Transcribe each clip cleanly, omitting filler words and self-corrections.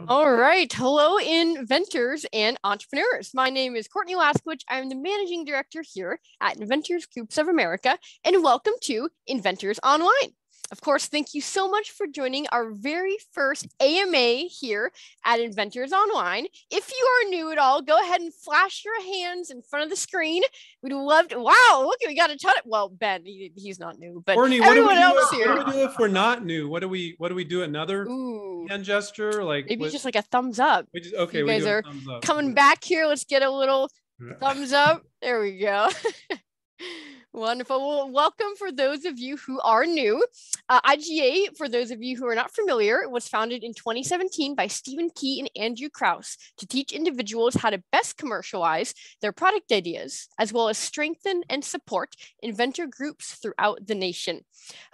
All right. Hello, inventors and entrepreneurs. My name is Courtney Laschkewitsch. I'm the managing director here at Inventors Groups of America, and welcome to Inventors Online. Of course, thank you so much for joining our very first AMA here at Inventors Online. If you are new at all, go ahead and flash your hands in front of the screen. We'd love to, wow, look, we got a ton of, well, Ben, he's not new, but Courtney, everyone else here. What do we do if we're not new? What do we do? Another hand gesture? Like maybe just like a thumbs up. Okay, you guys are coming back here. Let's get a little thumbs up. There we go. Wonderful. Well, welcome for those of you who are new. IGA, for those of you who are not familiar, was founded in 2017 by Stephen Key and Andrew Krauss to teach individuals how to best commercialize their product ideas, as well as strengthen and support inventor groups throughout the nation.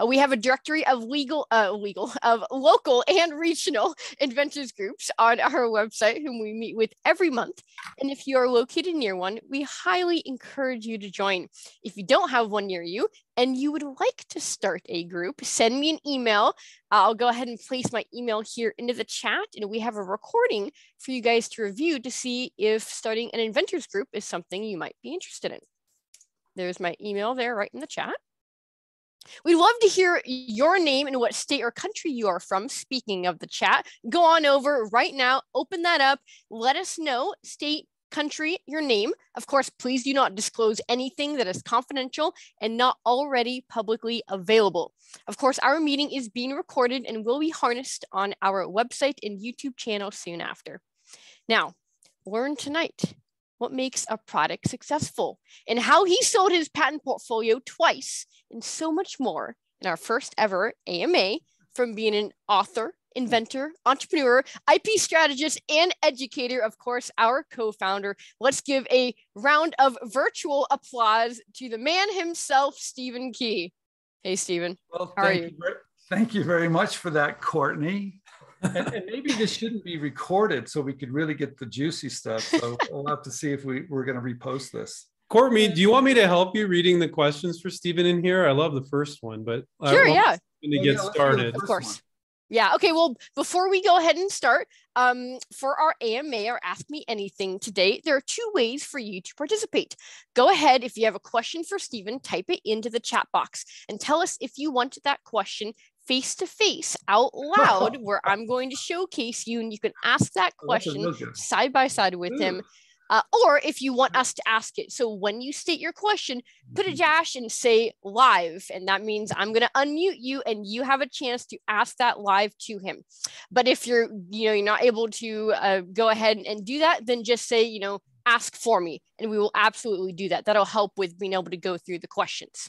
We have a directory of local and regional inventors groups on our website, whom we meet with every month. And if you are located near one, we highly encourage you to join. If you don't have one near you and you would like to start a group, send me an email. I'll go ahead and place my email here into the chat, and we have a recording for you guys to review to see if starting an inventors group is something you might be interested in. There's my email there right in the chat. We'd love to hear your name and what state or country you are from. Speaking of the chat, go on over right now, open that up, let us know state, country, your name. Of course, please do not disclose anything that is confidential and not already publicly available. Of course, our meeting is being recorded and will be harnessed on our website and YouTube channel soon after. Now, learn tonight what makes a product successful and how he sold his patent portfolio twice and so much more in our first ever AMA, from being an author, inventor, entrepreneur, IP strategist, and educator, of course, our co-founder. Let's give a round of virtual applause to the man himself, Stephen Key. Hey, Stephen. Well, thank you very much for that, Courtney. And maybe this shouldn't be recorded so we could really get the juicy stuff. So we'll have to see if we're going to repost this. Courtney, do you want me to help you reading the questions for Stephen in here? I love the first one, but sure, yeah. To get started. Of course. Yeah. Okay. Well, before we go ahead and start, for our AMA or Ask Me Anything today, there are two ways for you to participate. Go ahead, if you have a question for Stephen, type it into the chat box and tell us if you want that question face to face out loud, where I'm going to showcase you and you can ask that question side by side with him. Or if you want us to ask it. So when you state your question, put a dash and say live. And that means I'm going to unmute you and you have a chance to ask that live to him. But if you're not able to go ahead and do that, then just say, ask for me, and we will absolutely do that. That'll help with being able to go through the questions.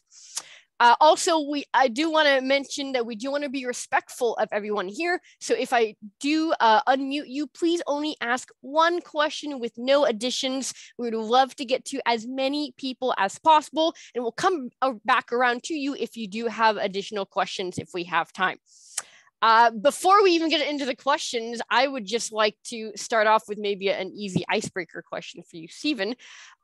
Also, I do want to mention that we do want to be respectful of everyone here. So if I do unmute you, please only ask one question with no additions. We would love to get to as many people as possible, and we'll come back around to you if you do have additional questions if we have time. Before we even get into the questions, I would just like to start off with maybe an easy icebreaker question for you, Stephen.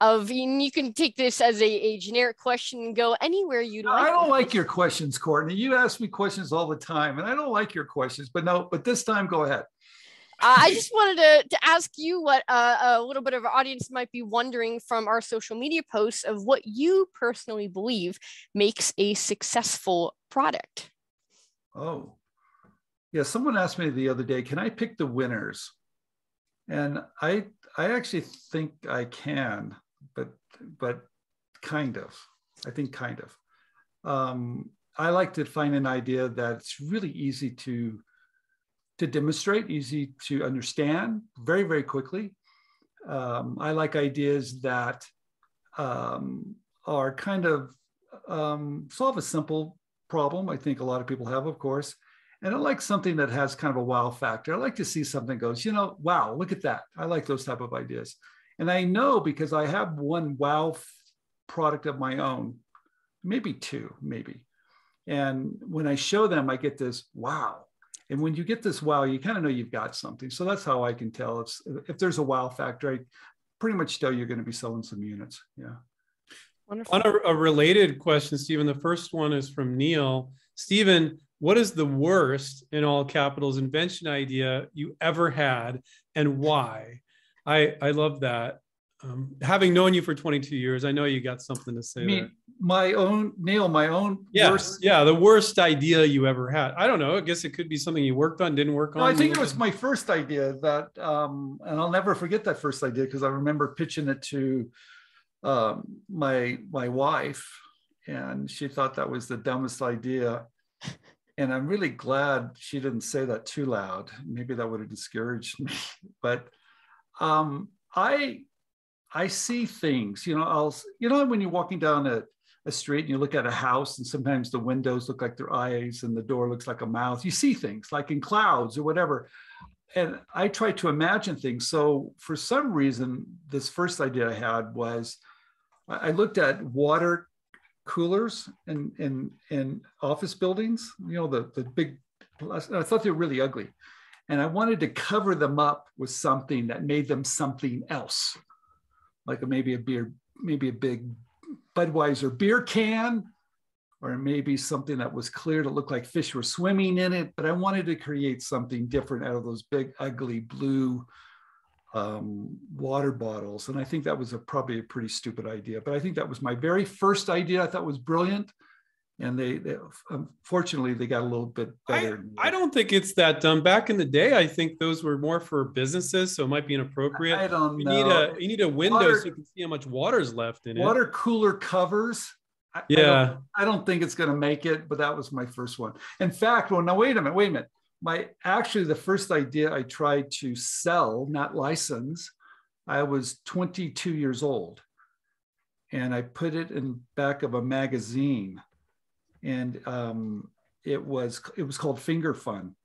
You can take this as a generic question and go anywhere you'd like. I don't like your questions, Courtney. You ask me questions all the time, and I don't like your questions. But this time, go ahead. I just wanted to ask you what a little bit of our audience might be wondering from our social media posts of what you personally believe makes a successful product. Oh. Yeah, someone asked me the other day, can I pick the winners? And I actually think I can, but kind of. I think kind of. I like to find an idea that's really easy to demonstrate, easy to understand very, very quickly. I like ideas that are kind of solve a simple problem. I think a lot of people have, of course. And I like something that has kind of a wow factor. I like to see something goes, wow, look at that. I like those type of ideas. And I know because I have one wow product of my own, maybe two, maybe. And when I show them, I get this wow. And when you get this wow, you kind of know you've got something. So that's how I can tell if there's a wow factor. I pretty much know you're going to be selling some units. Yeah. Wonderful. On a related question, Stephen, the first one is from Neil. Stephen, what is the worst, in all capitals, invention idea you ever had, and why? I love that. Having known you for 22 years, I know you got something to say. There. My own worst. Yeah, the worst idea you ever had. I don't know. I guess it could be something you worked on, didn't work on. No, I think it was my first idea that, and I'll never forget that first idea because I remember pitching it to my wife, and she thought that was the dumbest idea. And I'm really glad she didn't say that too loud. Maybe that would have discouraged me. But I see things, when you're walking down a street and you look at a house and sometimes the windows look like their eyes and the door looks like a mouth. You see things like in clouds or whatever. And I try to imagine things. So for some reason, this first idea I had was I looked at water coolers in office buildings, the big, I thought they were really ugly. And I wanted to cover them up with something that made them something else. Like maybe a big Budweiser beer can, or maybe something that was clear to look like fish were swimming in it. But I wanted to create something different out of those big, ugly blue water bottles. And I think that was probably a pretty stupid idea. But I think that was my very first idea. I thought was brilliant. And they unfortunately, they got a little bit better. I don't think it's that dumb. Back in the day, I think those were more for businesses, so it might be inappropriate. I don't know. You need a window so you can see how much water's left in it. Water cooler covers. I don't think it's going to make it, but that was my first one. In fact, well, now wait a minute. The first idea I tried to sell, not license, I was 22 years old, and I put it in back of a magazine. And it was called Finger Fun,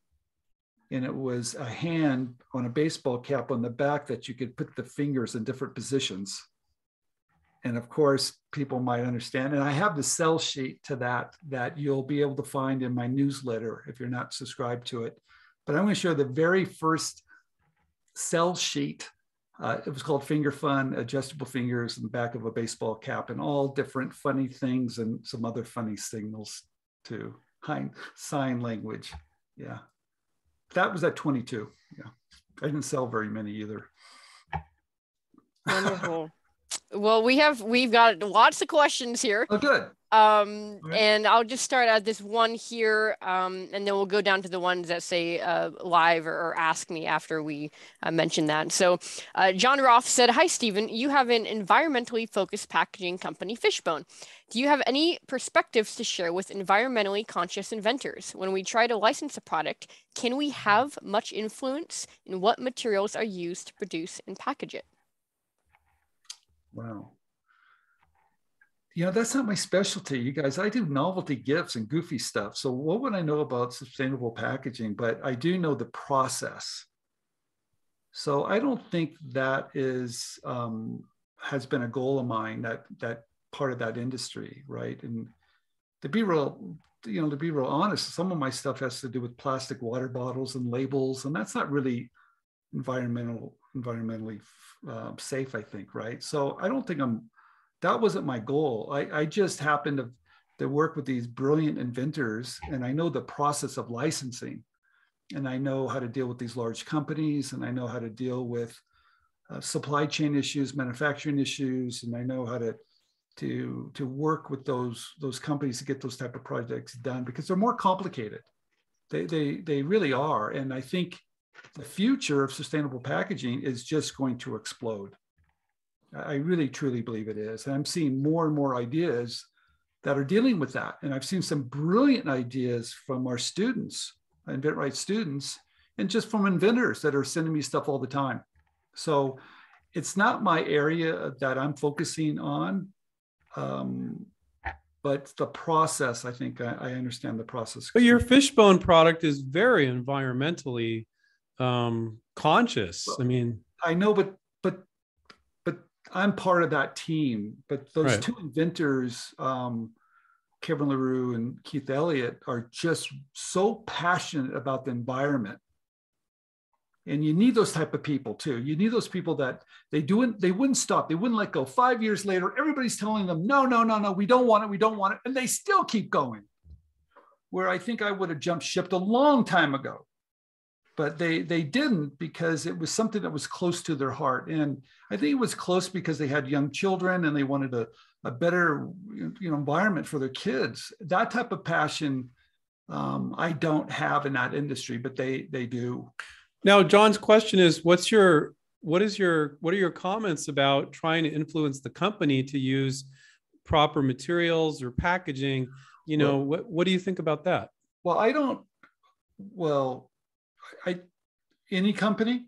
and it was a hand on a baseball cap on the back that you could put the fingers in different positions. And of course, people might understand. And I have the sell sheet to that you'll be able to find in my newsletter if you're not subscribed to it. But I'm going to show the very first sell sheet. It was called Finger Fun, adjustable fingers in the back of a baseball cap, and all different funny things and some other funny signals too. Sign language. Yeah. That was at 22. Yeah. I didn't sell very many either. Wonderful. Well, we've got lots of questions here. Oh, good. And I'll just start at this one here, and then we'll go down to the ones that say live or ask me after we mention that. So John Roth said, "Hi, Stephen. You have an environmentally focused packaging company, Fishbone. Do you have any perspectives to share with environmentally conscious inventors? When we try to license a product, can we have much influence in what materials are used to produce and package it?" Wow. That's not my specialty, you guys. I do novelty gifts and goofy stuff. So what would I know about sustainable packaging? But I do know the process. So I don't think that has been a goal of mine, that part of that industry, right? And to be real honest, some of my stuff has to do with plastic water bottles and labels, and that's not really environmentally safe, I think, right? So I don't think that wasn't my goal. I just happened to work with these brilliant inventors, and I know the process of licensing, and I know how to deal with these large companies, and I know how to deal with supply chain issues, manufacturing issues, and I know how to work with those companies to get those type of projects done, because they're more complicated. They really are, and I think the future of sustainable packaging is just going to explode. I really, truly believe it is. And I'm seeing more and more ideas that are dealing with that. And I've seen some brilliant ideas from our students, InventRight students, and just from inventors that are sending me stuff all the time. So it's not my area that I'm focusing on, but the process, I think I understand the process. But your Fishbone product is very environmentally conscious. I mean, I know, but I'm part of that team. But those right. two inventors, Kevin LaRue and Keith Elliott, are just so passionate about the environment. And you need those type of people too. You need those people that they wouldn't stop. They wouldn't let go. 5 years later, everybody's telling them, no, we don't want it. We don't want it. And they still keep going. where I think I would have jumped ship a long time ago. But they didn't, because it was something that was close to their heart. And I think it was close because they had young children and they wanted a better environment for their kids. That type of passion I don't have in that industry, but they do. Now, John's question is, what are your comments about trying to influence the company to use proper materials or packaging? What do you think about that? Any company?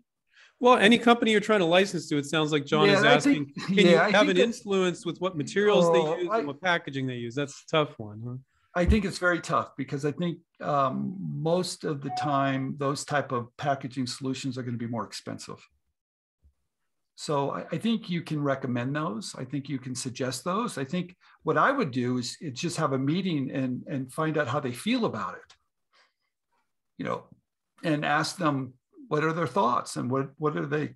Well, any company you're trying to license to, it sounds like John is asking, can you have an influence with what materials they use and what packaging they use? That's a tough one, huh? I think it's very tough, because I think most of the time, those type of packaging solutions are going to be more expensive. So I think you can recommend those. I think you can suggest those. I think what I would do is just have a meeting and find out how they feel about it, and ask them, what are their thoughts, and what are they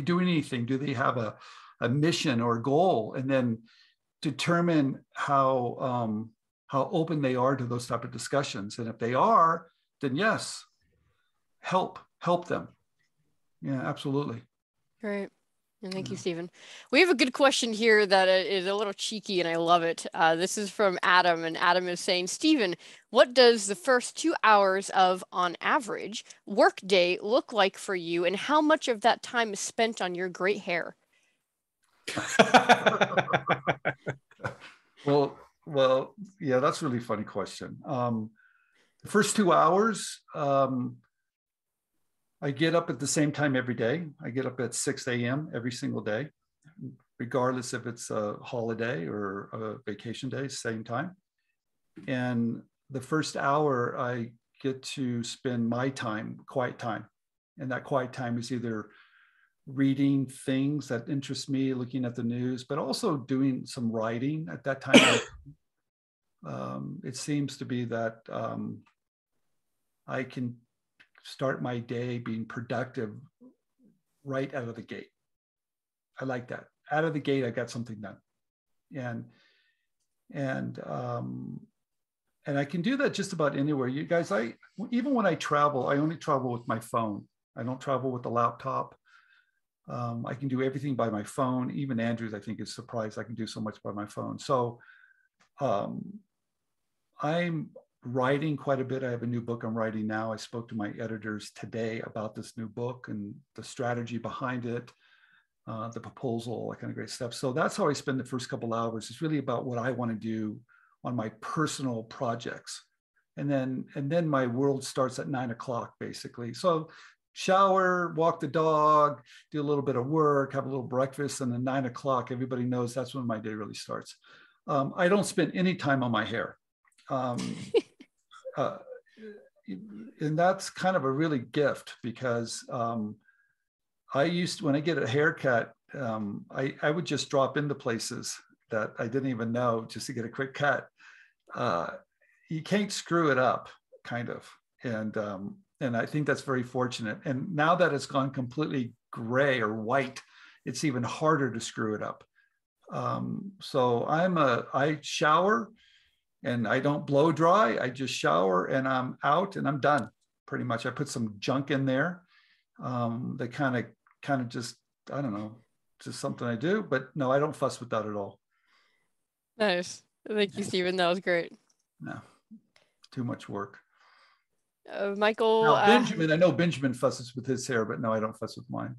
doing anything? Do they have a mission or a goal? And then determine how open they are to those type of discussions. And if they are, then yes, help them. Yeah, absolutely. Great. And thank you, Stephen. We have a good question here that is a little cheeky, and I love it. This is from Adam, and Adam is saying, Stephen, what does the first 2 hours of, on average, work day look like for you, and how much of that time is spent on your great hair? Well, yeah, that's a really funny question. The first 2 hours, I get up at the same time every day. I get up at 6 a.m. every single day, regardless if it's a holiday or a vacation day, same time. And the first hour, I get to spend my time, quiet time. And that quiet time is either reading things that interest me, looking at the news, but also doing some writing at that time. It seems to be that I can start my day being productive right out of the gate. I like that. Out of the gate, I got something done. And I can do that just about anywhere. You guys, even when I travel, I only travel with my phone. I don't travel with the laptop. I can do everything by my phone. Even Andrews, I think, is surprised I can do so much by my phone. So I'm writing quite a bit. I have a new book I'm writing now. I spoke to my editors today about this new book and the strategy behind it, the proposal, all that kind of great stuff. So that's how I spend the first couple hours. It's really about what I want to do on my personal projects. And then my world starts at 9 o'clock, basically. So shower, walk the dog, do a little bit of work, have a little breakfast, and then 9 o'clock, everybody knows that's when my day really starts. I don't spend any time on my hair. And that's kind of a really gift, because when I get a haircut, I would just drop into places that I didn't even know just to get a quick cut. You can't screw it up, kind of. And I think that's very fortunate. And now that it's gone completely gray or white, it's even harder to screw it up. So I shower, and I don't blow dry. I just shower and I'm out and I'm done, pretty much. I put some junk in there. They kind of just, I don't know, just something I do. But no, I don't fuss with that at all. Nice. Thank you, Stephen. That was great. No, too much work. Michael. Now, Benjamin, I know Benjamin fusses with his hair, but no, I don't fuss with mine.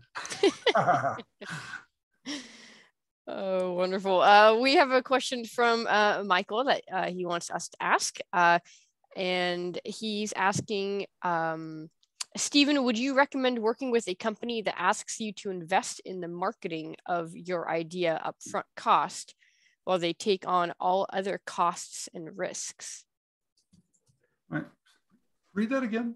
Oh, wonderful. We have a question from Michael that he wants us to ask. And he's asking, Stephen, would you recommend working with a company that asks you to invest in the marketing of your idea upfront cost while they take on all other costs and risks? Right. Read that again.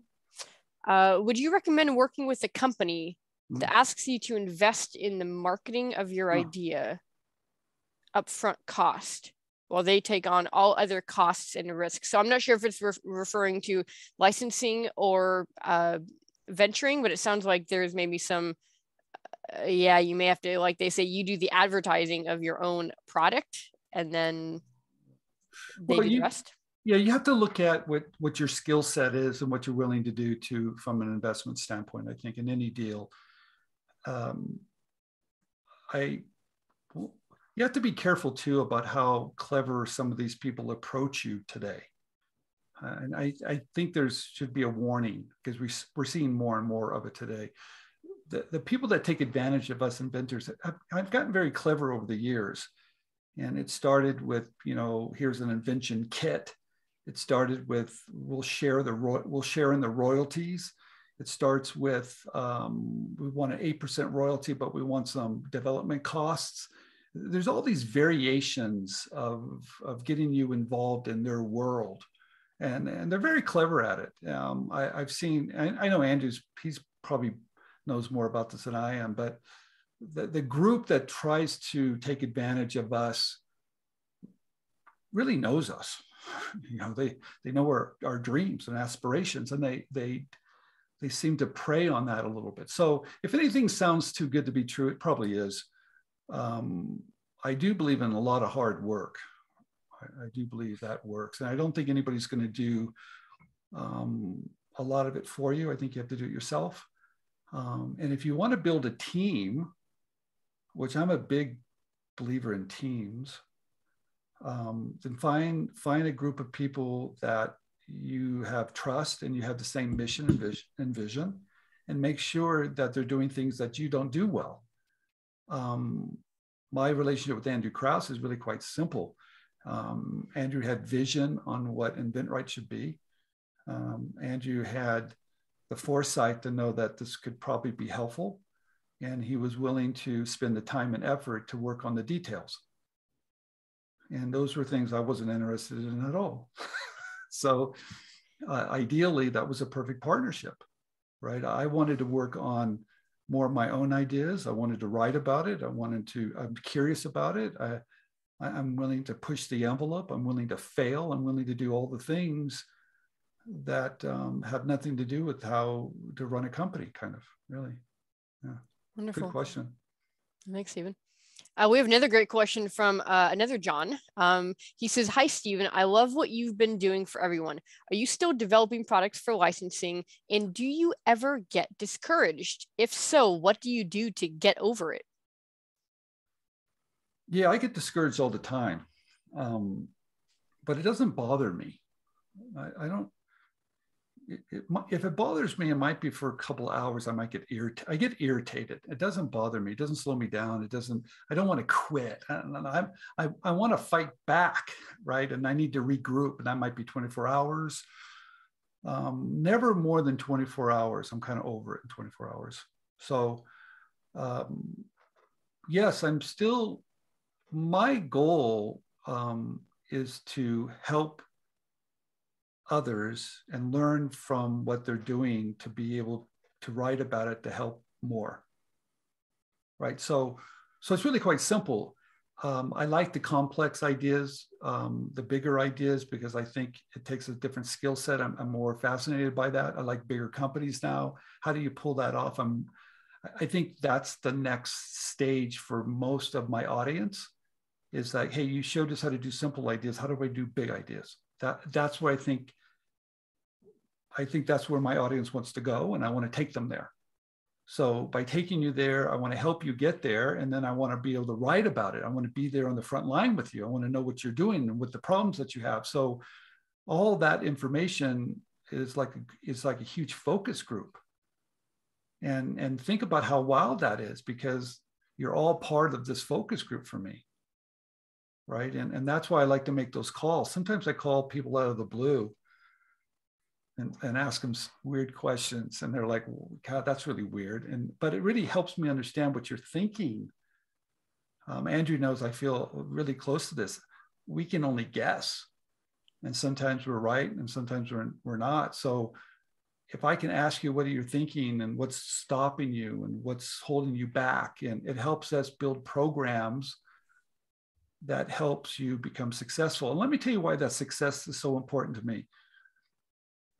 Would you recommend working with a company that asks you to invest in the marketing of your idea upfront cost while they take on all other costs and risks? So I'm not sure if it's referring to licensing or venturing, but it sounds like there's maybe some, you may have to, like they say, you do the advertising of your own product and then they do the rest. Yeah, you have to look at what your skill set is and what you're willing to do from an investment standpoint. I think in any deal, you have to be careful too about how clever some of these people approach you today. And I think there should be a warning, because we're seeing more and more of it today. The people that take advantage of us inventors have gotten very clever over the years. And it started with, here's an invention kit. It started with, we'll share in the royalties. It starts with, we want an 8% royalty, but we want some development costs. There's all these variations of getting you involved in their world. And they're very clever at it. I've seen, I know he's probably knows more about this than I am, but the group that tries to take advantage of us really knows us. They know our dreams and aspirations, and they seem to prey on that a little bit. So if anything sounds too good to be true, it probably is. I do believe in a lot of hard work. I do believe that works. And I don't think anybody's going to do a lot of it for you. I think you have to do it yourself. And if you want to build a team, which I'm a big believer in teams, then find a group of people that you have trust and you have the same mission and vision, and make sure that they're doing things that you don't do well. My relationship with Andrew Krause is really quite simple. Andrew had vision on what InventRight should be. Andrew had the foresight to know that this could probably be helpful, and he was willing to spend the time and effort to work on the details. And those were things I wasn't interested in at all. So ideally, that was a perfect partnership, right? I wanted to work on more of my own ideas. I wanted to write about it. I'm curious about it. I'm willing to push the envelope. I'm willing to fail. I'm willing to do all the things that have nothing to do with how to run a company, kind of, really. Yeah. Wonderful. Good question. Thanks, Stephen. We have another great question from another John. He says, "Hi, Stephen. I love what you've been doing for everyone. Are you still developing products for licensing? And do you ever get discouraged? If so, what do you do to get over it?" Yeah, I get discouraged all the time, but it doesn't bother me. I don't. If it bothers me, it might be for a couple of hours. I might get irritated. I get irritated. It doesn't bother me. It doesn't slow me down. It doesn't. I don't want to quit. I want to fight back, right? And I need to regroup, and that might be 24 hours. Never more than 24 hours. I'm kind of over it in 24 hours. So, yes, I'm still. My goal is to help others and learn from what they're doing to be able to write about it to help more, right? So it's really quite simple. I like the complex ideas, the bigger ideas, because I think it takes a different skill set. I'm more fascinated by that. I like bigger companies now. How do you pull that off? I think that's the next stage for most of my audience, is like, hey, you showed us how to do simple ideas. How do I do big ideas? That's where I think that's where my audience wants to go, and I want to take them there. So by taking you there, I want to help you get there, and then I want to be able to write about it. I want to be there on the front line with you. I want to know what you're doing and what the problems that you have. So all that information is like a huge focus group. And think about how wild that is, because you're all part of this focus group for me. Right. And that's why I like to make those calls. Sometimes I call people out of the blue and ask them weird questions. And they're like, God, that's really weird. But it really helps me understand what you're thinking. Andrew knows I feel really close to this. We can only guess. And sometimes we're right, and sometimes we're not. So if I can ask you what you're thinking and what's stopping you and what's holding you back, and it helps us build programs that helps you become successful. And let me tell you why that success is so important to me.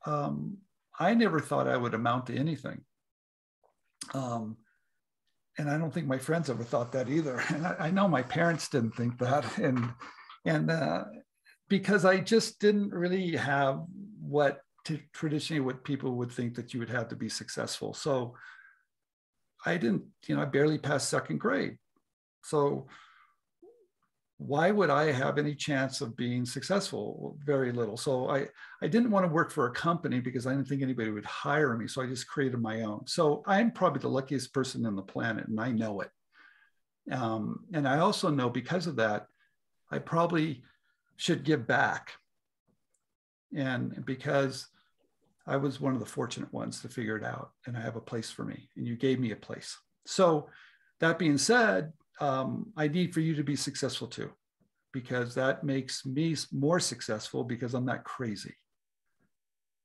I never thought I would amount to anything. And I don't think my friends ever thought that either. And I know my parents didn't think that. And because I just didn't really have what traditionally what people would think that you would have to be successful. So I didn't, I barely passed second grade. So why would I have any chance of being successful? Very little. So I didn't want to work for a company because I didn't think anybody would hire me. So I just created my own. So I'm probably the luckiest person on the planet, and I know it. And I also know because of that, I probably should give back. And because I was one of the fortunate ones to figure it out, and I have a place for me, and you gave me a place. So that being said, I need for you to be successful too, because that makes me more successful because I'm not crazy.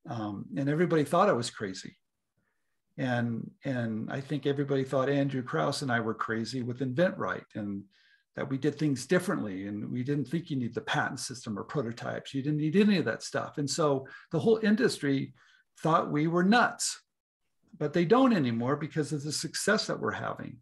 And everybody thought I was crazy. And I think everybody thought Andrew Krause and I were crazy with InventRight, and that we did things differently. And we didn't think you need the patent system or prototypes. You didn't need any of that stuff. And so the whole industry thought we were nuts, but they don't anymore because of the success that we're having.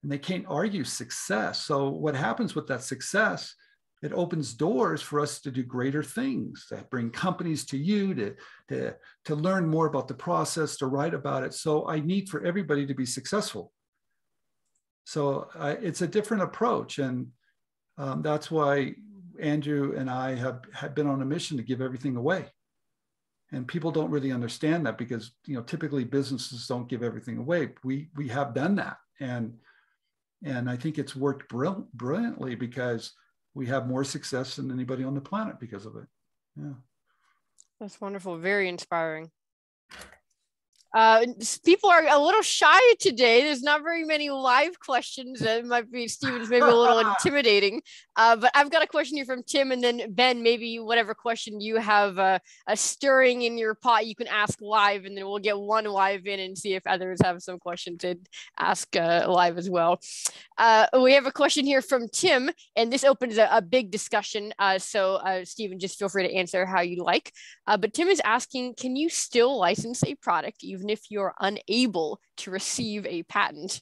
And they can't argue success. So what happens with that success, it opens doors for us to do greater things, that bring companies to you, to learn more about the process, to write about it. So I need for everybody to be successful. So it's a different approach. And that's why Andrew and I have been on a mission to give everything away. And people don't really understand that because, typically businesses don't give everything away. We have done that. And I think it's worked brilliantly because we have more success than anybody on the planet because of it. Yeah. That's wonderful. Very inspiring. People are a little shy today. There's not very many live questions. It might be Stephen's maybe a little intimidating. But I've got a question here from Tim, and then Ben, maybe whatever question you have a stirring in your pot, you can ask live, and then we'll get one live in and see if others have some questions to ask live as well. We have a question here from Tim, and this opens a big discussion. So Stephen, just feel free to answer how you like. But Tim is asking, can you still license a product even if you're unable to receive a patent?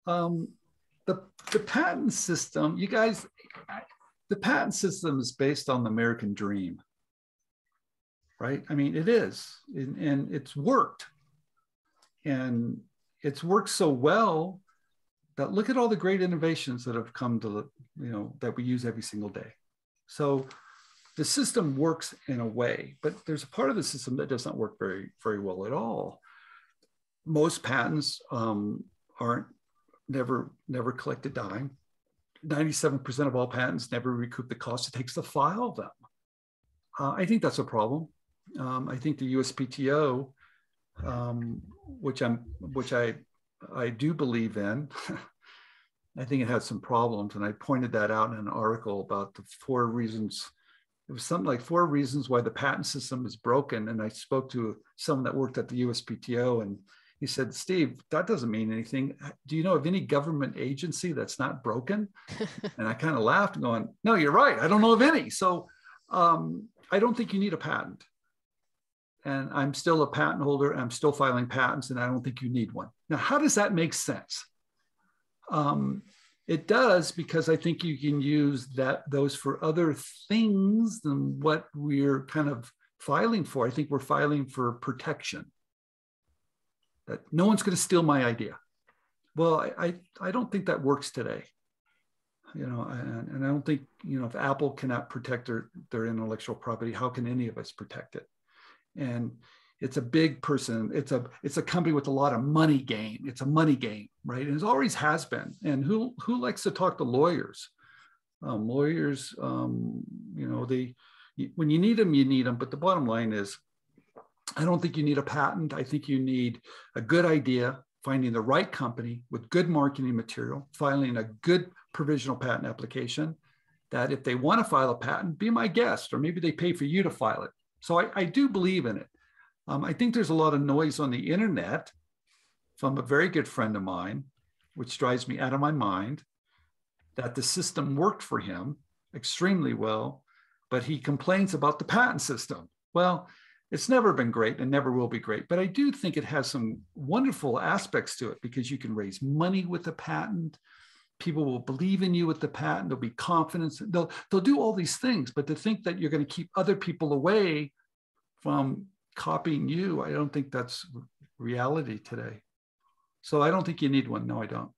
The patent system, you guys, the patent system is based on the American dream, right? I mean, it is, and it's worked. And it's worked so well that look at all the great innovations that have come to, that we use every single day. So the system works in a way, but there's a part of the system that doesn't work very, very well at all. Most patents never collect a dime. 97% of all patents never recoup the cost it takes to file them. I think that's a problem. I think the USPTO, which I do believe in, I think it has some problems, and I pointed that out in an article about the 4 reasons. It was something like 4 reasons why the patent system is broken. And I spoke to someone that worked at the USPTO, and he said, Steve, that doesn't mean anything. Do you know of any government agency that's not broken? And I kind of laughed going, no, you're right. I don't know of any. So I don't think you need a patent. And I'm still a patent holder. I'm still filing patents, and I don't think you need one. Now, how does that make sense? It does, because I think you can use those for other things than what we're kind of filing for. I think we're filing for protection, that no one's going to steal my idea. Well, I don't think that works today. And I don't think, if Apple cannot protect their intellectual property, how can any of us protect it? And it's a big person. It's a company with a lot of money game. It's a money game, right? And it always has been. And who likes to talk to lawyers? Lawyers, when you need them, you need them. But the bottom line is, I don't think you need a patent. I think you need a good idea, finding the right company with good marketing material, filing a good provisional patent application, that if they want to file a patent, be my guest, or maybe they pay for you to file it. So I do believe in it. I think there's a lot of noise on the internet from a very good friend of mine, which drives me out of my mind, that the system worked for him extremely well, but he complains about the patent system. Well, it's never been great and never will be great, but I do think it has some wonderful aspects to it, because you can raise money with a patent. people will believe in you with the patent. There'll be confidence. They'll do all these things, but to think that you're going to keep other people away from copying you, I don't think that's reality today. So I don't think you need one. No, I don't.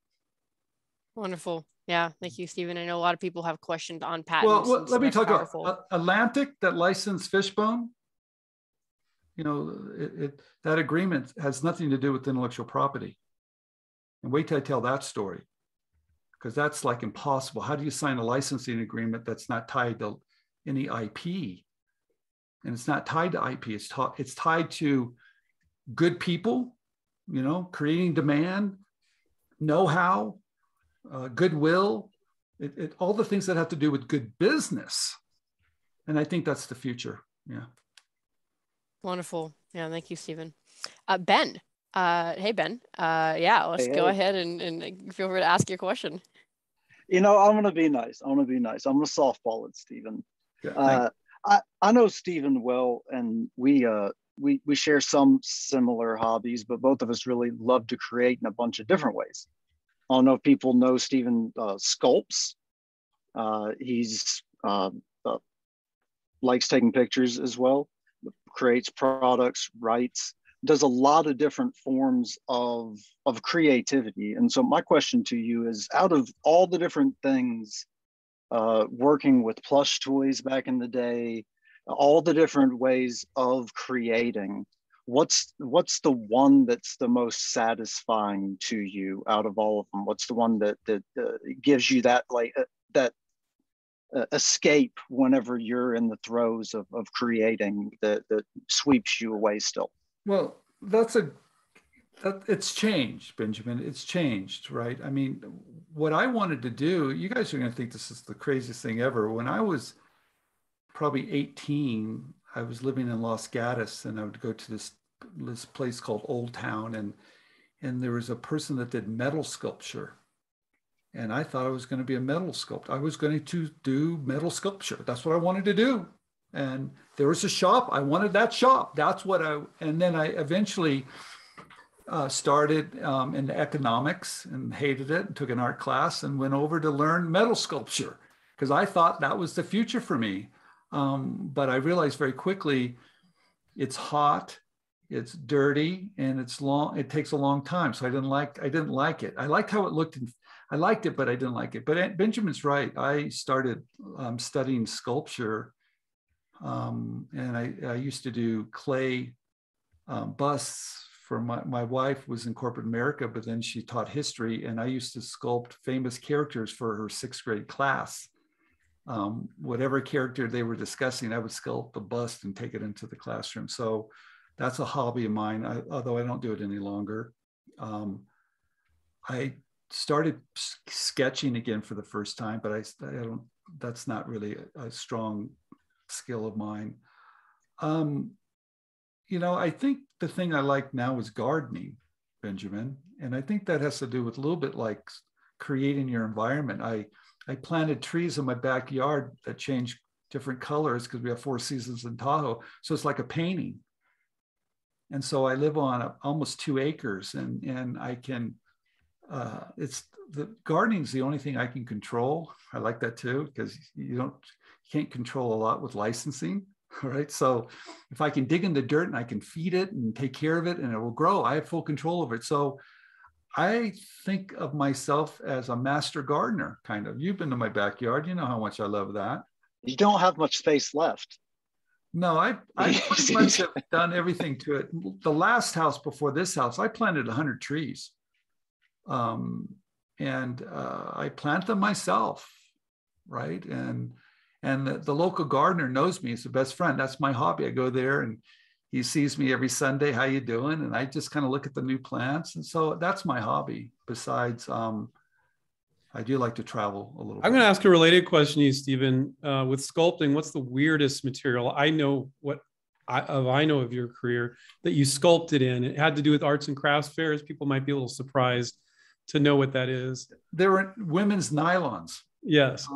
Wonderful. Yeah. Thank you, Stephen. I know a lot of people have questions on patents. Well, let me talk powerful. about Atlantic, that licensed Fishbone. You know, that agreement has nothing to do with intellectual property. And wait till I tell that story, because that's like impossible. How do you sign a licensing agreement that's not tied to any IP? And it's not tied to IP. It's tied to good people, you know, creating demand, know-how, goodwill, all the things that have to do with good business. And I think that's the future. Yeah. Wonderful. Yeah. Thank you, Stephen. Ben. Hey, Ben. Yeah, let's go ahead and feel free to ask your question. You know, I'm going to be nice. I'm going to softball it, Stephen. Yeah, I know Stephen well, and we share some similar hobbies, but both of us really love to create in a bunch of different ways. I don't know if people know Stephen sculpts. He's likes taking pictures as well, creates products, writes, does a lot of different forms of creativity. And so my question to you is, out of all the different things, working with plush toys back in the day, all the different ways of creating, what's the one that's the most satisfying to you out of all of them? What's the one that gives you that escape whenever you're in the throes of creating, that sweeps you away still? Well, it's changed, Benjamin. It's changed, right? I mean, what I wanted to do, you guys are going to think this is the craziest thing ever. When I was probably 18, I was living in Los Gatos, and I would go to this place called Old Town, and there was a person that did metal sculpture. And I thought I was going to be a metal sculptor. I was going to do metal sculpture. That's what I wanted to do. And there was a shop. I wanted that shop. And then I eventually started in economics and hated it, and took an art class and went over to learn metal sculpture because I thought that was the future for me. But I realized very quickly it's hot, it's dirty, and it's long. It takes a long time. So I didn't like it. I liked how it looked, and I liked it, but I didn't like it. But Benjamin's right. I started studying sculpture, and I used to do clay busts. For my wife was in corporate America, but then she taught history, and I used to sculpt famous characters for her 6th grade class. Whatever character they were discussing, I would sculpt the bust and take it into the classroom. So that's a hobby of mine, although I don't do it any longer. I started sketching again for the first time, but I don't. That's not really a strong skill of mine. You know, I think the thing I like now is gardening, Benjamin. And I think that has to do with a little bit like creating your environment. I planted trees in my backyard that change different colors because we have 4 seasons in Tahoe. So it's like a painting. And so I live on almost 2 acres, and I can, the gardening's the only thing I can control. I like that too, because you can't control a lot with licensing. All right. So if I can dig in the dirt and I can feed it and take care of it and it will grow, I have full control over it. So I think of myself as a master gardener, kind of. You've been to my backyard. You know how much I love that. You don't have much space left. No, I pretty much have done everything to it. The last house before this house, I planted 100 trees. And I plant them myself, right? And the local gardener knows me. He's the best friend. That's my hobby. I go there and he sees me every Sunday. How you doing? And I just kind of look at the new plants. And so that's my hobby. Besides, I do like to travel a little bit. I'm going to ask a related question to you, Stephen. With sculpting, what's the weirdest material? I know of your career that you sculpted in. It had to do with arts and crafts fairs. People might be a little surprised to know what that is. They were women's nylons. Yes.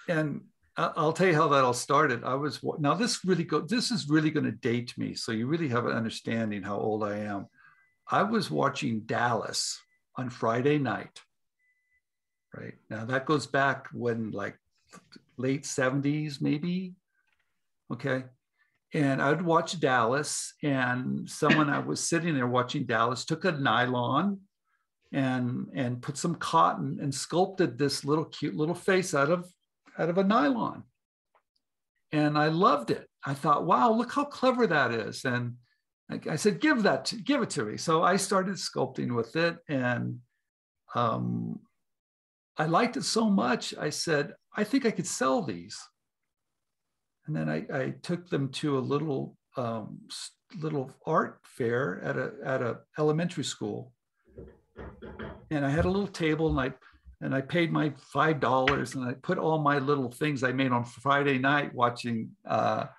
And I'll tell you how that all started. This is really going to date me. So you really have an understanding how old I am. I was watching Dallas on Friday night. right? Now that goes back when like late 70s, maybe. Okay. And I'd watch Dallas, and someone I was sitting there watching Dallas took a nylon and put some cotton and sculpted this little cute little face out of a nylon. And I loved it. I thought, wow, look how clever that is. And I said, give it to me. So I started sculpting with it, and I liked it so much. I said, I think I could sell these. And then I took them to a little art fair at a elementary school, and I had a little table, and I paid my $5, and I put all my little things I made on Friday night watching. I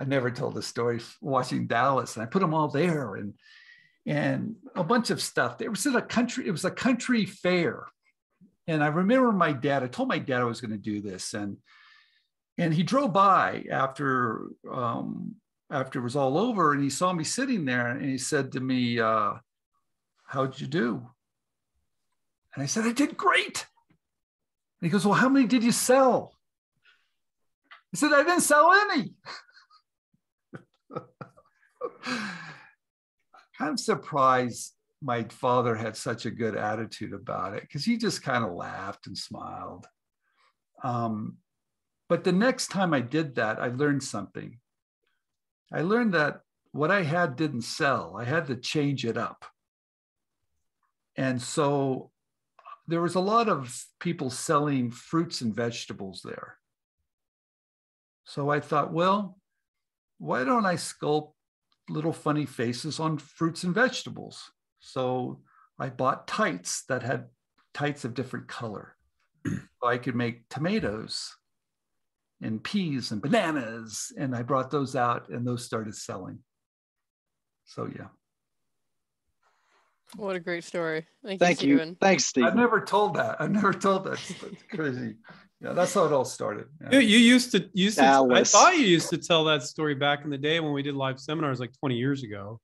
never told the story, watching Dallas, and I put them all there, and a bunch of stuff. It was a country fair, and I remember my dad. I told my dad I was going to do this, and he drove by after it was all over, and he saw me sitting there, and he said to me, "How'd you do?" And I said, "I did great." And he goes, "Well, how many did you sell?" I said, "I didn't sell any." I'm surprised my father had such a good attitude about it, because he just kind of laughed and smiled. But the next time I did that, I learned something. I learned that what I had didn't sell. I had to change it up. And so there was a lot of people selling fruits and vegetables there. So I thought, well, why don't I sculpt little funny faces on fruits and vegetables? So I bought tights that had tights of different color. So I could make tomatoes and peas and bananas, and I brought those out, and those started selling. So yeah. What a great story. Thank you. Stephen. Thanks, Steve. I've never told that. That's crazy. Yeah, that's how it all started. You used to I Dallas. thought you used to tell that story back in the day when we did live seminars like 20 years ago.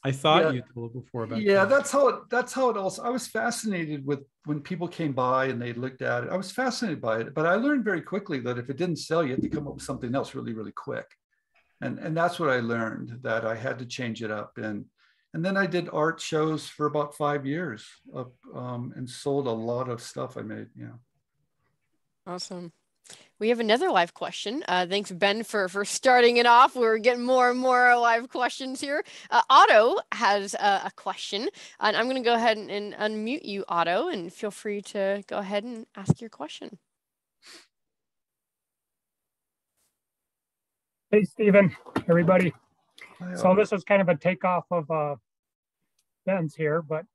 I thought you told it before about that. That's how it also. I was fascinated with when people came by and they looked at it. I was fascinated by it, but I learned very quickly that if it didn't sell, you had to come up with something else really, really quick. And that's what I learned, that I had to change it up. And then I did art shows for about 5 years and sold a lot of stuff I made. Yeah. Awesome. We have another live question. Thanks, Ben, for starting it off. We're getting more and more live questions here. Otto has a question, and I'm going to go ahead and unmute you, Otto, and feel free to go ahead and ask your question. Hey, Stephen, everybody. Hi, So Otto. this is kind of a takeoff of Ben's here, but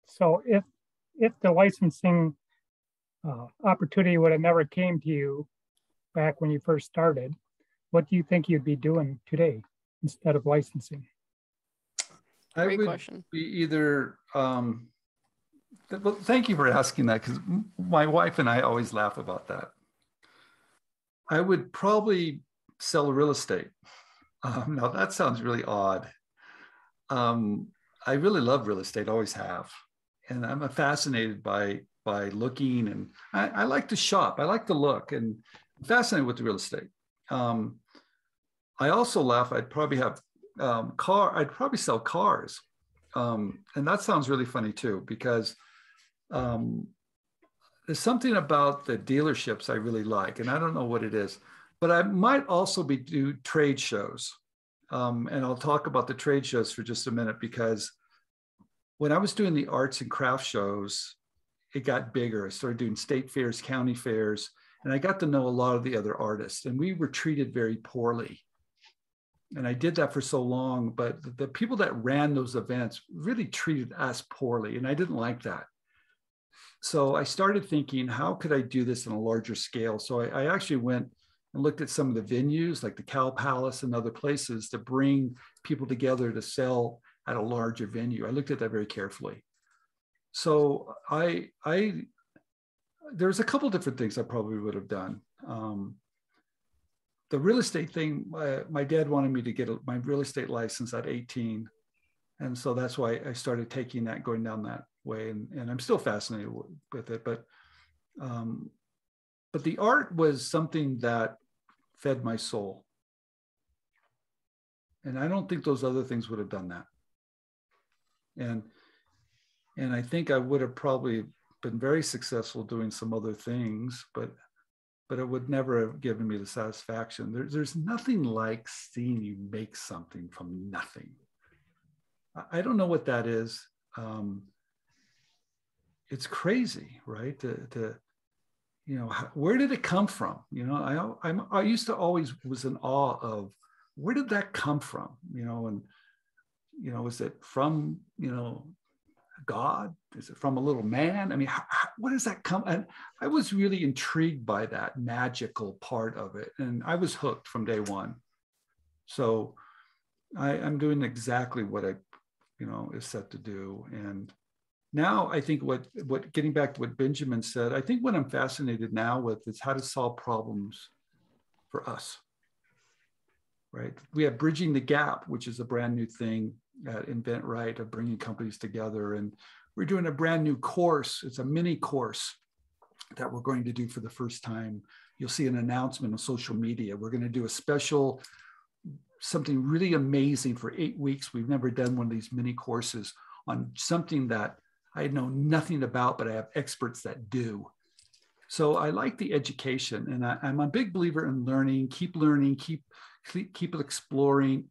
so if the licensing opportunity would have never came to you back when you first started, what do you think you'd be doing today instead of licensing? Great question. Be either, well, thank you for asking that, because my wife and I always laugh about that. I would probably sell real estate. Now that sounds really odd. I really love real estate, always have. And I'm fascinated by looking, and I like to shop. I like to look, and I'm fascinated with the real estate. I also laugh. I'd probably have I'd probably sell cars. And that sounds really funny too, because there's something about the dealerships I really like, and I don't know what it is, but I might also do trade shows. And I'll talk about the trade shows for just a minute, because when I was doing the arts and craft shows, it got bigger. I started doing state fairs, county fairs, and I got to know a lot of the other artists, and we were treated very poorly. And I did that for so long, but the people that ran those events really treated us poorly, and I didn't like that. So I started thinking, how could I do this on a larger scale? So I actually went and looked at some of the venues like the Cow Palace and other places to bring people together to sell at a larger venue. I looked at that very carefully. So there's a couple different things I probably would have done. The real estate thing, my dad wanted me to get my real estate license at 18. And so that's why I started taking that, going down that way, and I'm still fascinated with it. But the art was something that fed my soul, and I don't think those other things would have done that. And I think I would have probably been very successful doing some other things, but it would never have given me the satisfaction. There's nothing like seeing you make something from nothing. I don't know what that is. It's crazy, right? Where did it come from? I used to always was in awe of, where did that come from? Is it from, God? Is it from a little man? I mean, what does that come? And I was really intrigued by that magical part of it. And I was hooked from day one. So I'm doing exactly what I, is set to do. And now I think what getting back to what Benjamin said, I think what I'm fascinated now with is how to solve problems for us, right? We have Bridging the Gap, which is a brand new thing at InventRight of bringing companies together. And we're doing a brand new course. It's a mini course that we're going to do for the first time. You'll see an announcement on social media. We're going to do a special, something really amazing for 8 weeks. We've never done one of these mini courses on something that I know nothing about, but I have experts that do. So I like the education, and I'm a big believer in learning, keep exploring.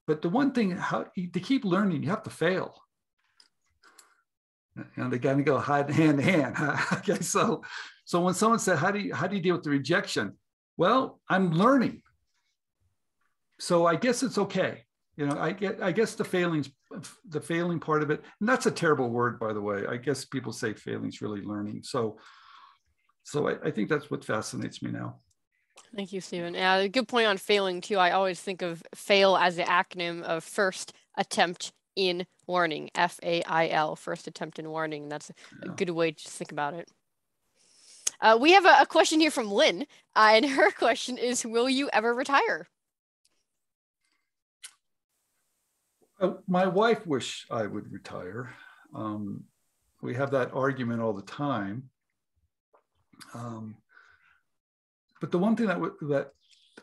But the one thing, to keep learning, you have to fail. And they kind of go hand in hand. Okay, so when someone said, how do you deal with the rejection? Well, I'm learning. So I guess it's okay. I guess the failing part of it, and that's a terrible word, by the way. I guess people say failing is really learning. So I think that's what fascinates me now. Thank you, Stephen. Yeah, a good point on failing too. I always think of FAIL as the acronym of first attempt in learning, FAIL, first attempt in learning. That's a good way to think about it. We have a question here from Lynn, and her question is, will you ever retire? My wife wished I would retire. We have that argument all the time. But the one thing that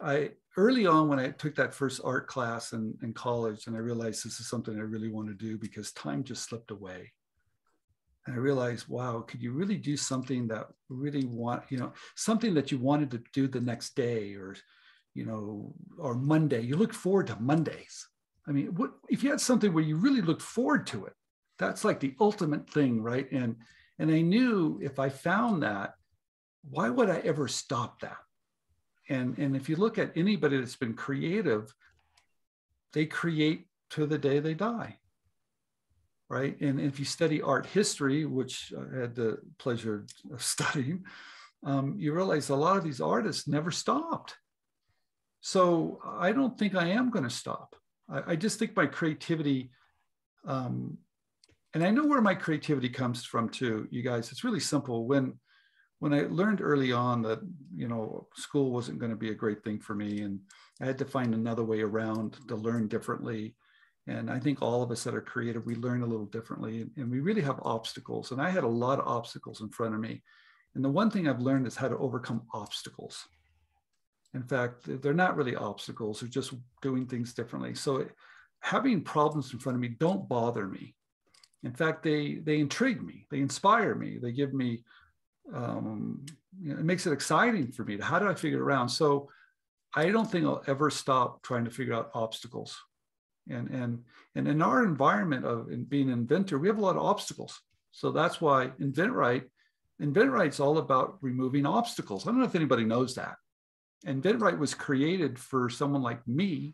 I, early on when I took that first art class in college, and I realized this is something I really want to do because time just slipped away. And I realized, wow, could you really do something that really something that you wanted to do the next day or Monday? You look forward to Mondays. I mean, if you had something where you really looked forward to it, that's like the ultimate thing, right? And I knew if I found that, why would I ever stop that? And if you look at anybody that's been creative, they create to the day they die, right? And if you study art history, which I had the pleasure of studying, you realize a lot of these artists never stopped. So I don't think I am going to stop. I just think my creativity, and I know where my creativity comes from too, you guys. It's really simple. When I learned early on that, school wasn't going to be a great thing for me, and I had to find another way around to learn differently. And I think all of us that are creative, we learn a little differently, and we really have obstacles. And I had a lot of obstacles in front of me. And the one thing I've learned is how to overcome obstacles. In fact, they're not really obstacles, they're just doing things differently. So having problems in front of me don't bother me. In fact, they intrigue me, they inspire me, they give me, it makes it exciting for me. How do I figure it around? So I don't think I'll ever stop trying to figure out obstacles. And in our environment of being an inventor, we have a lot of obstacles. So that's why InventRight's all about removing obstacles. I don't know if anybody knows that. InventRight was created for someone like me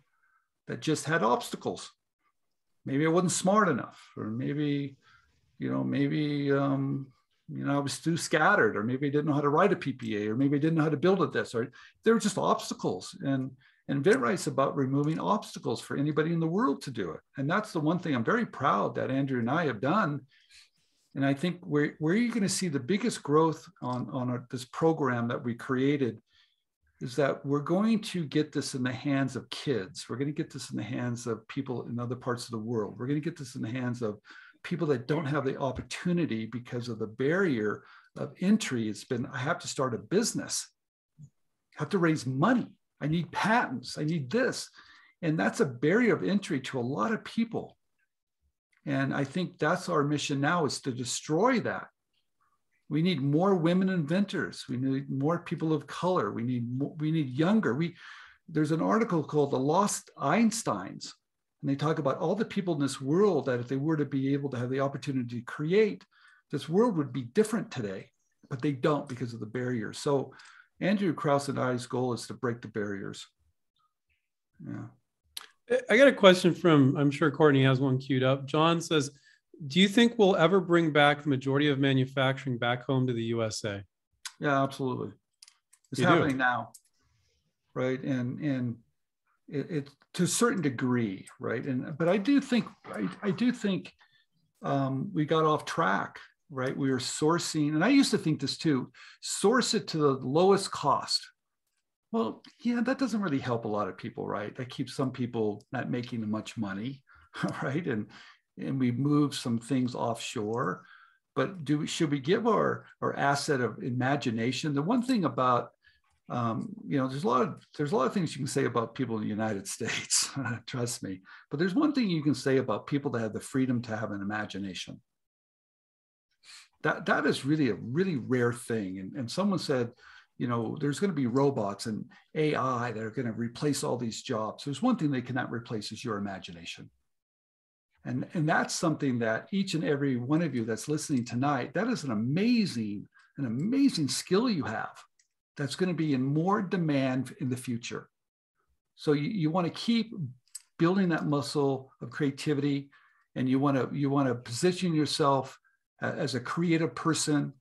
that just had obstacles. Maybe I wasn't smart enough, or maybe I was too scattered, or maybe I didn't know how to write a PPA, or maybe I didn't know how to build it this, or they were just obstacles. And InventRight's about removing obstacles for anybody in the world to do it. And that's the one thing I'm very proud that Andrew and I have done. And I think where you're going to see the biggest growth on this program that we created is that we're going to get this in the hands of kids. We're going to get this in the hands of people in other parts of the world. We're going to get this in the hands of people that don't have the opportunity because of the barrier of entry. It's been, I have to start a business, I have to raise money, I need patents, I need this. And that's a barrier of entry to a lot of people. And I think that's our mission now, is to destroy that. We need more women inventors. We need more people of color. We need younger. There's an article called The Lost Einsteins, and they talk about all the people in this world that if they were to be able to have the opportunity to create, this world would be different today, but they don't because of the barriers. So Andrew Krauss and I's goal is to break the barriers. Yeah. I got a question from, I'm sure Courtney has one queued up. John says, do you think we'll ever bring back the majority of manufacturing back home to the USA? Yeah, absolutely. It's happening now, right? And it to a certain degree, right? But I do think we got off track, right? We were sourcing, and I used to think this too, source it to the lowest cost. Well, yeah, that doesn't really help a lot of people, right? That keeps some people not making much money, right? And we move some things offshore. But should we give our asset of imagination? The one thing about there's a lot of things you can say about people in the United States, trust me. But there's one thing you can say about people that have the freedom to have an imagination. That is really a really rare thing. And someone said, there's going to be robots and AI that are going to replace all these jobs. There's one thing they cannot replace, is your imagination. And that's something that each and every one of you that's listening tonight, that is an amazing skill you have that's going to be in more demand in the future. So you want to keep building that muscle of creativity, and you want to position yourself as a creative person.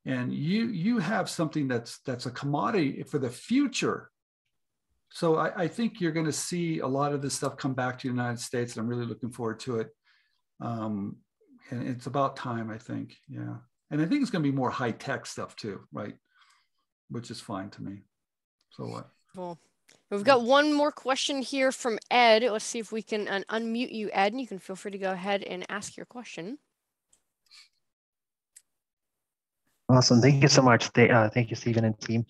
And you have something that's a commodity for the future. So I think you're going to see a lot of this stuff come back to the United States, and I'm really looking forward to it. And it's about time, I think. Yeah. And I think it's going to be more high tech stuff too, right? Which is fine to me. So what? Well, we've got one more question here from Ed. Let's see if we can unmute you, Ed, and you can feel free to go ahead and ask your question. Awesome. Thank you so much. Thank you, Stephen and team.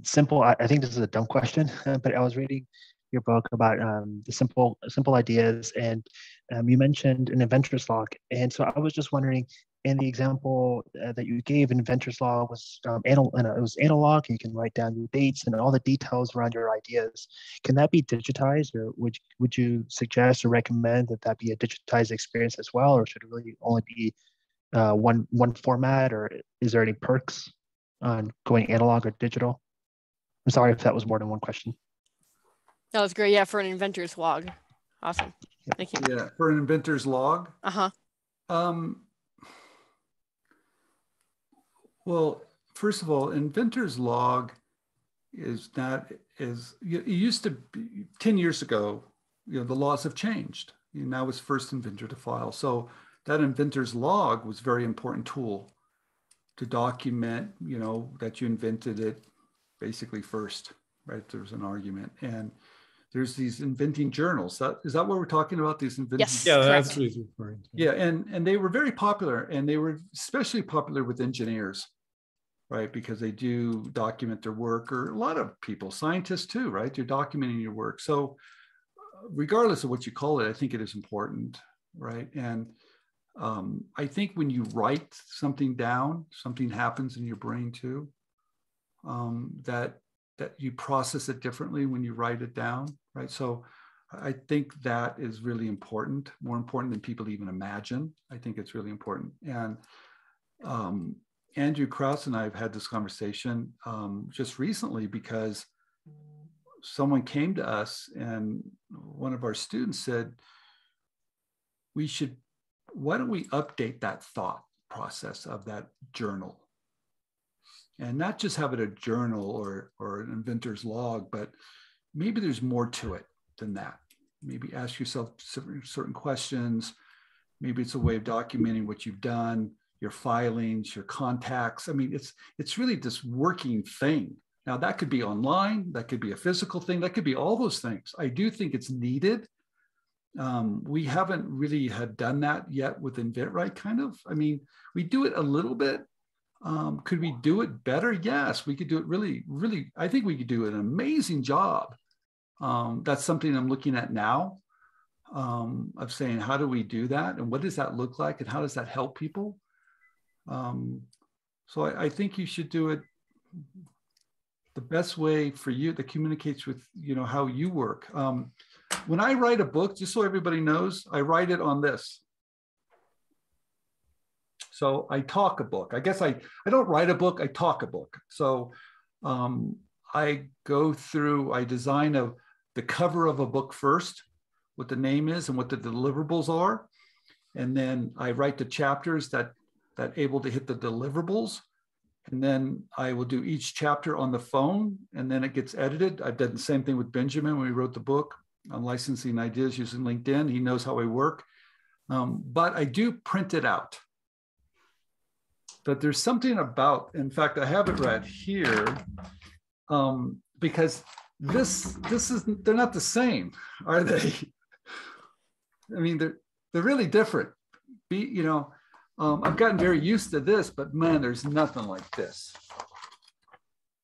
Simple. I think this is a dumb question, but I was reading your book about the simple ideas, and you mentioned an Inventors Log. And so I was just wondering, in the example that you gave, Inventors Log was it was analog. You can write down your dates and all the details around your ideas. Can that be digitized, or would you suggest or recommend that be a digitized experience as well, or should it really only be one format, or is there any perks on going analog or digital? I'm sorry if that was more than one question. That was great. Yeah, for an Inventors Log. Awesome. Thank you. Yeah, for an Inventors Log. Well, first of all, Inventors Log is not as it used to be 10 years ago. The laws have changed. Now it's first inventor to file. So that Inventors Log was a very important tool to document, that you invented it basically first, right? There's an argument. And there's these inventing journals. Is that what we're talking about? These inventing? Yes, yeah, correct. that's what he's referring to. Yeah, and they were very popular, and they were especially popular with engineers, right? Because they do document their work, or a lot of people, scientists too, right? You're documenting your work. So regardless of what you call it, I think it is important, right? And I think when you write something down, something happens in your brain too, that you process it differently when you write it down, right? So I think that is really important, more important than people even imagine. I think it's really important. And Andrew Krauss and I have had this conversation just recently, because someone came to us and one of our students said, why don't we update that thought process of that journal? And not just have it a journal or an Inventor's Log, but maybe there's more to it than that. Maybe ask yourself certain questions. Maybe it's a way of documenting what you've done, your filings, your contacts. I mean, it's really this working thing. Now that could be online, that could be a physical thing, that could be all those things. I do think it's needed, We haven't really had done that yet with InventRight, kind of. I mean, we do it a little bit. Could we do it better? Yes, we could do it really, really. I think we could do an amazing job. That's something I'm looking at now, of saying, how do we do that? And what does that look like? And how does that help people? So I think you should do it the best way for you that communicates with, you know, how you work. When I write a book, just so everybody knows, I write it on this. So I talk a book. I guess I don't write a book, I talk a book. So I go through, I design the cover of a book first, what the name is and what the deliverables are. And then I write the chapters that able to hit the deliverables. And then I will do each chapter on the phone, and then it gets edited. I've done the same thing with Benjamin when we wrote the book on licensing ideas using LinkedIn. He knows how I work. But I do print it out. But there's something about, in fact, I have it right here, because this is, they're not the same, are they? I mean, they're really different. You know, I've gotten very used to this, but man, there's nothing like this,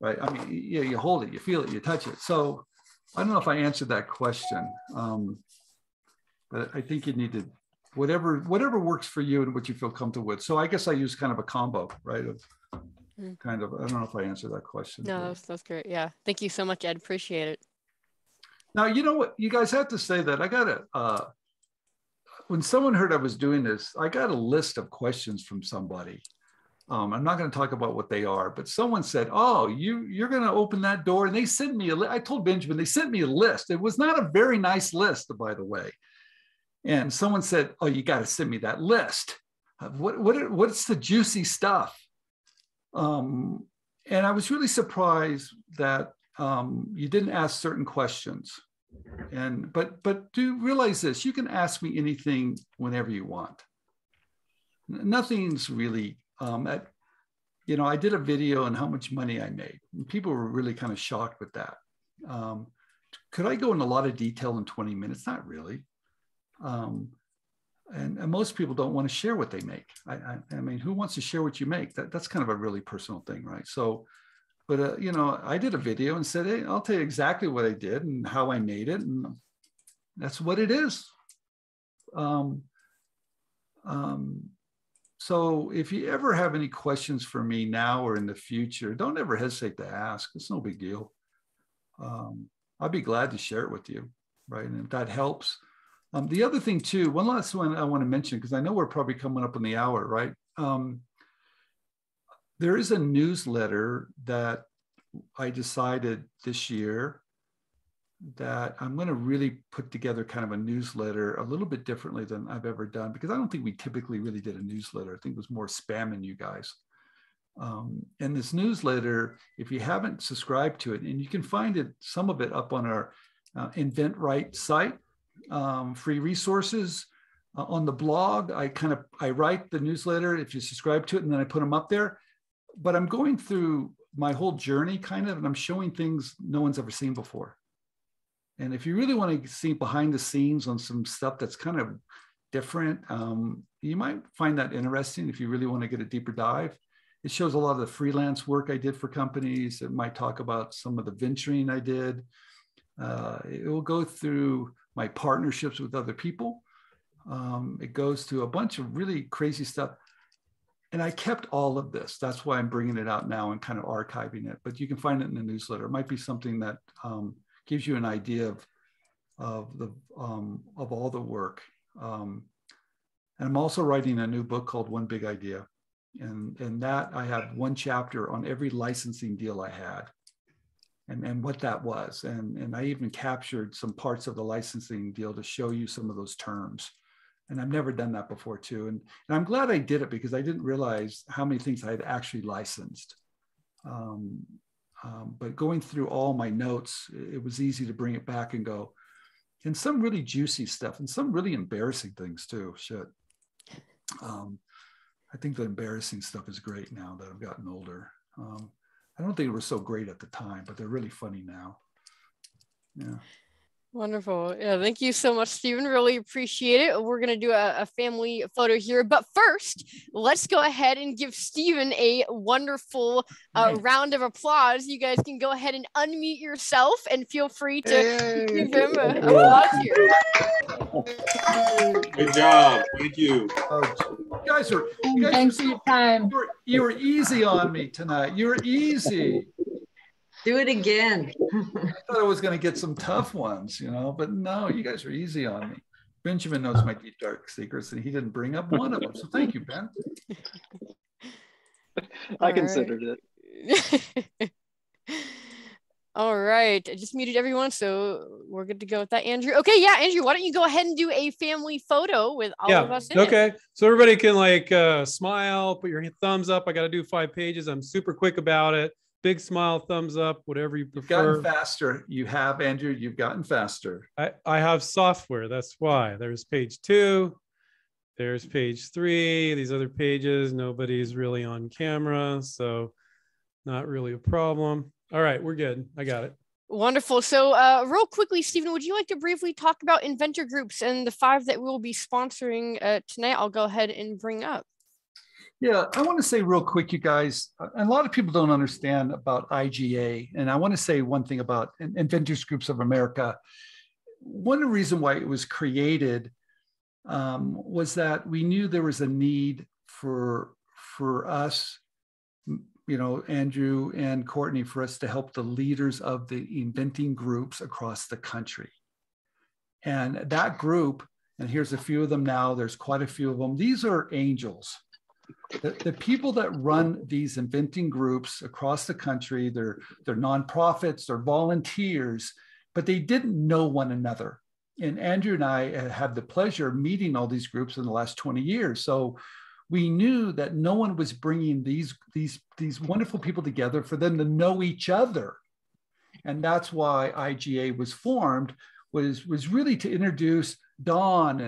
right? I mean, yeah, you hold it, you feel it, you touch it. So I don't know if I answered that question, but I think you need to, whatever works for you and what you feel comfortable with. So I guess I use kind of a combo, right? Of kind of, I don't know if I answered that question. No, that's great. Yeah. Thank you so much, Ed. Appreciate it. Now, you know what, you guys have to say that I got when someone heard I was doing this, I got a list of questions from somebody. I'm not going to talk about what they are, but someone said, oh, you're going to open that door. And they sent me I told Benjamin, they sent me a list. It was not a very nice list, by the way. And someone said, oh, you got to send me that list. What's the juicy stuff? And I was really surprised that you didn't ask certain questions. But do realize this, you can ask me anything whenever you want. Nothing's really, you know, I did a video on how much money I made. And people were really kind of shocked with that. Could I go in a lot of detail in 20 minutes? Not really. And most people don't want to share what they make. I mean, who wants to share what you make? That's kind of a really personal thing, right? So, but you know, I did a video and said, hey, I'll tell you exactly what I did and how I made it, and that's what it is. So if you ever have any questions for me now or in the future, don't ever hesitate to ask. It's no big deal. I'll be glad to share it with you, right? And if that helps. The other thing too, one last one I want to mention, because I know we're probably coming up on the hour, right? There is a newsletter that I decided this year that I'm going to really put together kind of a newsletter a little bit differently than I've ever done, because I don't think we typically really did a newsletter. I think it was more spamming you guys. And this newsletter, if you haven't subscribed to it, and you can find it, some of it up on our InventRight site, free resources on the blog. I write the newsletter if you subscribe to it, and then I put them up there. But I'm going through my whole journey kind of, and I'm showing things no one's ever seen before. And if you really want to see behind the scenes on some stuff that's kind of different, you might find that interesting if you really want to get a deeper dive. It shows a lot of the freelance work I did for companies. It might talk about some of the venturing I did. It will go through my partnerships with other people. It goes to a bunch of really crazy stuff. And I kept all of this. That's why I'm bringing it out now and kind of archiving it. But you can find it in the newsletter. It might be something that gives you an idea of all the work. And I'm also writing a new book called One Big Idea. And that I have one chapter on every licensing deal I had and what that was. And I even captured some parts of the licensing deal to show you some of those terms. And I've never done that before too. And I'm glad I did it, because I didn't realize how many things I had actually licensed. But going through all my notes, it was easy to bring it back and go, and some really juicy stuff and some really embarrassing things too. Shit. I think the embarrassing stuff is great now that I've gotten older. I don't think it was so great at the time, but they're really funny now. Yeah. Wonderful. Yeah, thank you so much, Stephen. Really appreciate it. We're going to do a family photo here. But first, let's go ahead and give Stephen a wonderful round of applause. You guys can go ahead and unmute yourself and feel free to give him applause here. Good job. Thank you. Thanks for your time. You were easy on me tonight. You were easy. Do it again. I thought I was going to get some tough ones, but no, you guys are easy on me. Benjamin knows my deep, dark secrets, and he didn't bring up one of them. So thank you, Ben. I considered it. All right. I just muted everyone, so we're good to go with that, Andrew. Okay, yeah, Andrew, why don't you go ahead and do a family photo with all of us in it. So everybody can smile, put your thumbs up. I got to do 5 pages. I'm super quick about it. Big smile, thumbs up, whatever you prefer. You've gotten faster. You have, Andrew. You've gotten faster. I have software. That's why. There's page 2. There's page 3. These other pages, nobody's really on camera, so not really a problem. All right, we're good. I got it. Wonderful. So real quickly, Stephen, would you like to briefly talk about inventor groups and the 5 that we'll be sponsoring tonight? I'll go ahead and bring up. Yeah, I want to say real quick, you guys, a lot of people don't understand about IGA. And I want to say one thing about Inventors Groups of America. One of the reasons why it was created was that we knew there was a need for us, Andrew and Courtney, for us to help the leaders of the inventing groups across the country. And that group, and here's a few of them now, there's quite a few of them. These are angels. The people that run these inventing groups across the country, they're nonprofits, they're volunteers, but they didn't know one another. And Andrew and I had the pleasure of meeting all these groups in the last 20 years. So we knew that no one was bringing these wonderful people together for them to know each other. And that's why IGA was formed, was really to introduce Dawn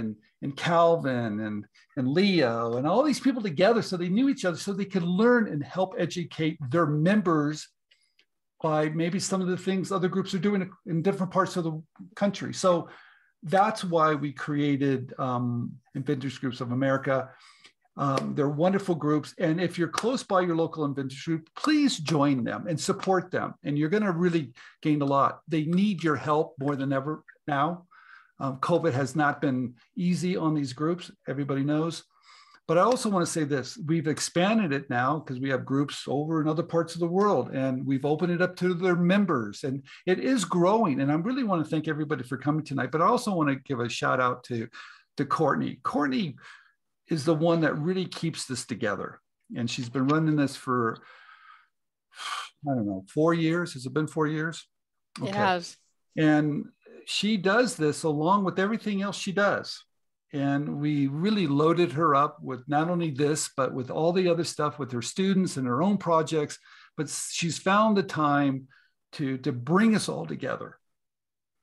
and Calvin and Leo and all these people together so they knew each other, so they could learn and help educate their members by maybe some of the things other groups are doing in different parts of the country. So that's why we created Inventors Groups of America. They're wonderful groups. And if you're close by your local Inventors Group, please join them and support them. And you're going to really gain a lot. They need your help more than ever now. COVID has not been easy on these groups, everybody knows. But I also want to say this, we've expanded it now because we have groups over in other parts of the world, and we've opened it up to their members, and it is growing. And I really want to thank everybody for coming tonight, but I also want to give a shout out to Courtney. Courtney is the one that really keeps this together. And she's been running this for, I don't know, 4 years. Has it been 4 years? Okay. It has. And she does this along with everything else she does. And we really loaded her up with not only this, but with all the other stuff with her students and her own projects. But she's found the time to bring us all together.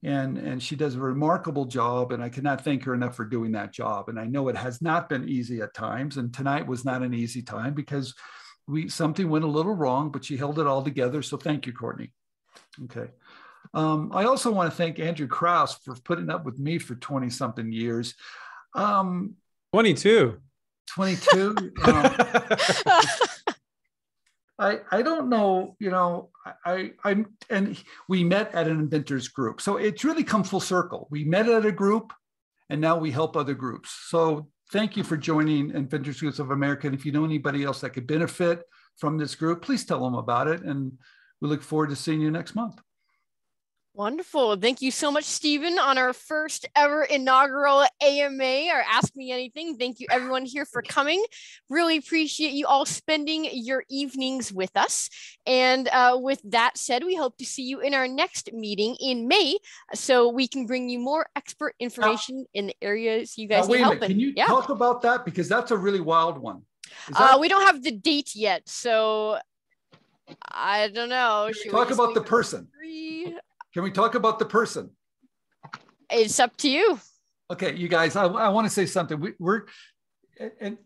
And she does a remarkable job. And I cannot thank her enough for doing that job. And I know it has not been easy at times. And tonight was not an easy time because something went a little wrong, but she held it all together. So thank you, Courtney. Okay. I also want to thank Andrew Krause for putting up with me for 20 something years. 22. 22. I don't know, and we met at an inventors group. So it's really come full circle. We met at a group and now we help other groups. So thank you for joining Inventors Groups of America. And if you know anybody else that could benefit from this group, please tell them about it. And we look forward to seeing you next month. Wonderful. Thank you so much, Stephen, on our first ever inaugural AMA or Ask Me Anything. Thank you everyone here for coming. Really appreciate you all spending your evenings with us. And with that said, we hope to see you in our next meeting in May so we can bring you more expert information in the areas you guys need help in. Can you talk about that? Because that's a really wild one. We don't have the date yet, so I don't know. Should we talk about the person? Can we talk about the person? It's up to you. Okay, you guys, I want to say something. And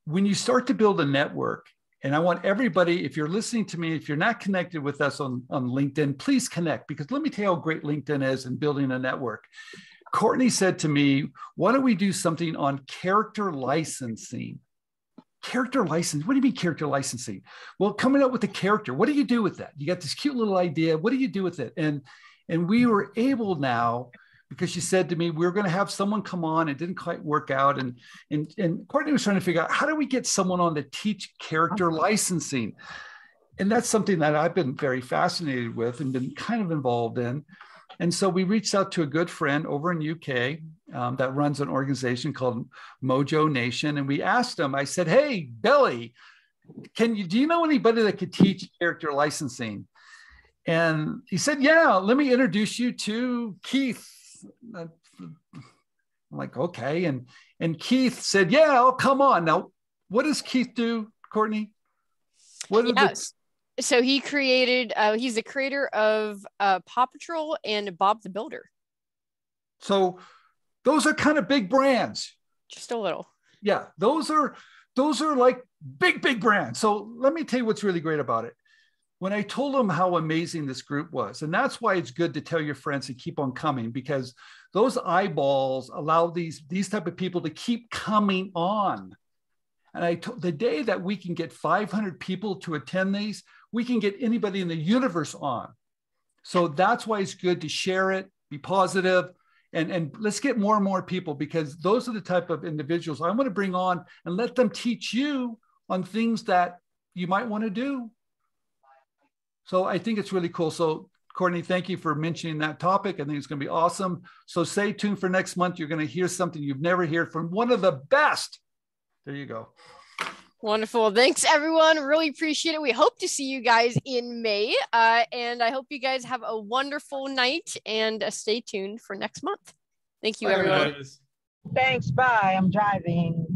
when you start to build a network And I want everybody, if you're listening to me, if you're not connected with us on LinkedIn, please connect, because let me tell you how great LinkedIn is in building a network. Courtney said to me, why don't we do something on character licensing? Character license. What do you mean character licensing? Well, coming up with a character, what do you do with that? You got this cute little idea. What do you do with it? And we were able now, because she said to me, we were going to have someone come on. It didn't quite work out. And Courtney was trying to figure out, how do we get someone on to teach character licensing? And that's something that I've been very fascinated with and been kind of involved in. And so we reached out to a good friend over in UK that runs an organization called Mojo Nation. And we asked him, I said, hey, Billy, do you know anybody that could teach character licensing? And he said, yeah, let me introduce you to Keith. I'm like, okay. And Keith said, yeah, I'll come on. Now, what does Keith do, Courtney? So he created, he's the creator of Paw Patrol and Bob the Builder. So those are kind of big brands. Just a little. Yeah, those are like big brands. So let me tell you what's really great about it. When I told them how amazing this group was, and that's why it's good to tell your friends to keep on coming, because those eyeballs allow these type of people to keep coming on. And the day that we can get 500 people to attend these, we can get anybody in the universe on. So that's why it's good to share it, be positive, and let's get more and more people, because those are the type of individuals I want to bring on and let them teach you on things that you might want to do. So I think it's really cool. So Courtney, thank you for mentioning that topic. I think it's going to be awesome. So stay tuned for next month. You're going to hear something you've never heard from one of the best. There you go. Wonderful. Thanks, everyone. Really appreciate it. We hope to see you guys in May. And I hope you guys have a wonderful night, and stay tuned for next month. Thank you, everyone. Thanks. Bye. I'm driving.